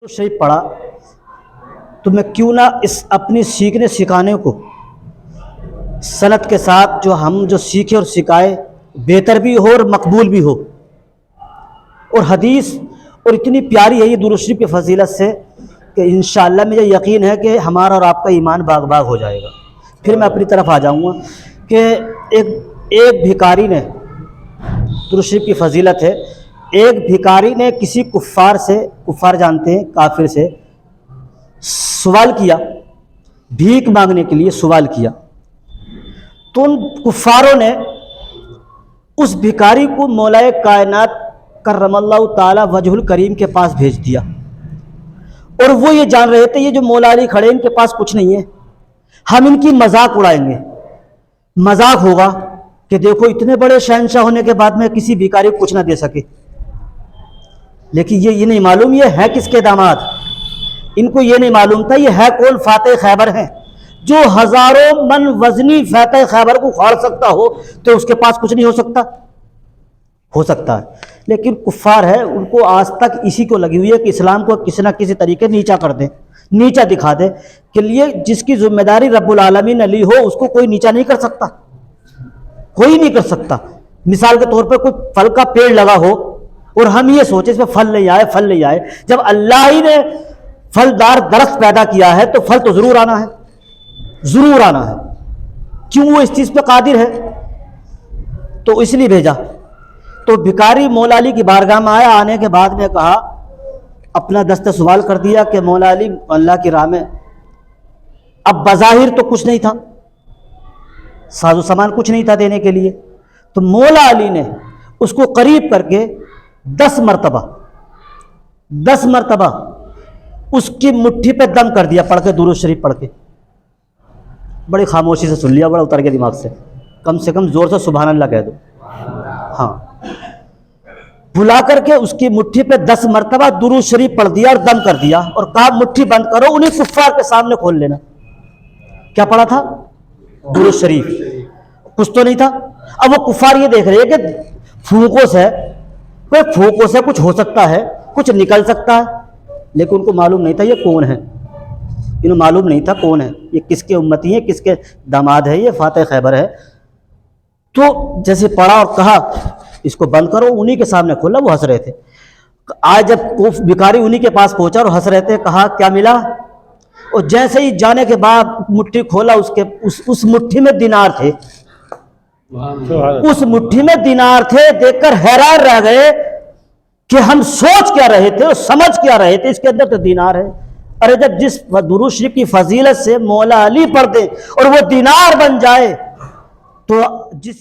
شریف پڑھا تو میں کیوں نہ اس اپنی سیکھنے سکھانے کو سند کے ساتھ جو سیکھے اور سکھائے بہتر بھی ہو اور مقبول بھی ہو، اور حدیث اور اتنی پیاری ہے یہ درود شریف کی فضیلت سے کہ انشاءاللہ مجھے یقین ہے کہ ہمارا اور آپ کا ایمان باغ باغ ہو جائے گا۔ پھر میں اپنی طرف آ جاؤں گا کہ ایک بھکاری نے، درود شریف کی فضیلت ہے، ایک بھکاری نے کسی کفار سے، کفار جانتے ہیں کافر سے، سوال کیا، بھیک مانگنے کے لیے سوال کیا، تو ان کفاروں نے اس بھکاری کو مولائے کائنات کرم اللہ تعالی وجہ الکریم کے پاس بھیج دیا، اور وہ یہ جان رہے تھے یہ جو مولا علی کھڑے ان کے پاس کچھ نہیں ہے، ہم ان کی مذاق اڑائیں گے، مذاق ہوگا کہ دیکھو اتنے بڑے شہنشاہ ہونے کے بعد میں کسی بھکاری کو کچھ نہ دے سکے۔ لیکن یہ نہیں معلوم یہ ہے کس کے داماد، ان کو یہ نہیں معلوم تھا یہ ہے کون، فاتح خیبر ہیں، جو ہزاروں من وزنی فاتح خیبر کو کھاڑ سکتا ہو تو اس کے پاس کچھ نہیں ہو سکتا ہے۔ لیکن کفار ہے، ان کو آج تک اسی کو لگی ہوئی ہے کہ اسلام کو کسی نہ کسی طریقے نیچا کر دیں، نیچا دکھا دیں، کہ لیے جس کی ذمہ داری رب العالمین نے لی ہو اس کو کوئی نیچا نہیں کر سکتا، کوئی نہیں کر سکتا۔ مثال کے طور پر کوئی پھل کا پیڑ لگا ہو اور ہم یہ سوچیں اس میں پھل نہیں آئے، جب اللہ ہی نے پھلدار درخت پیدا کیا ہے تو پھل تو ضرور آنا ہے، ضرور آنا ہے، کیوں وہ اس چیز پہ قادر ہے، تو اس لیے بھیجا۔ تو بھکاری مولا علی کی بارگاہ میں آیا، آنے کے بعد میں کہا، اپنا دست سوال کر دیا کہ مولا علی اللہ کی راہ میں اب بظاہر تو کچھ نہیں تھا، ساز و سامان کچھ نہیں تھا دینے کے لیے، تو مولا علی نے اس کو قریب کر کے 10 مرتبہ اس کی مٹھی پہ دم کر دیا، پڑھ کے درود شریف پڑھ کے، بڑی خاموشی سے سن لیا، بڑا اتر گیا دماغ سے کم زور سے سبحان اللہ کہہ دو، ہاں، بلا کر کے اس کی مٹھی پہ 10 مرتبہ درود شریف پڑھ دیا اور دم کر دیا، اور کہا مٹھی بند کرو، انہیں کفار کے سامنے کھول لینا۔ کیا پڑھا تھا؟ درود شریف، کچھ تو نہیں تھا۔ اب وہ کفار یہ دیکھ رہے ہیں کہ پھونکوں سے کچھ ہو سکتا ہے، کچھ نکل سکتا ہے، لیکن ان کو معلوم نہیں تھا یہ کون ہے، انہیں معلوم نہیں تھا کون ہے، یہ کس کے امتی ہیں، کس کے داماد ہے، یہ فاتح خیبر ہے۔ تو جیسے پڑھا اور کہا اس کو بند کرو، انہی کے سامنے کھولا، وہ ہنس رہے تھے۔ آج جب بھکاری انہی کے پاس پہنچا اور ہنس رہے تھے، کہا کیا ملا؟ اور جیسے ہی جانے کے بعد مٹھی کھولا، اس مٹھی میں دینار تھے، اس مٹھی میں دینار تھے، دیکھ کر حیران رہ گئے کہ ہم سوچ کیا رہے تھے اور سمجھ کیا رہے تھے، اس کے اندر تو دینار ہے۔ ارے جب جس درود شریف کی فضیلت سے مولا علی پڑھ دے اور وہ دینار بن جائے تو جس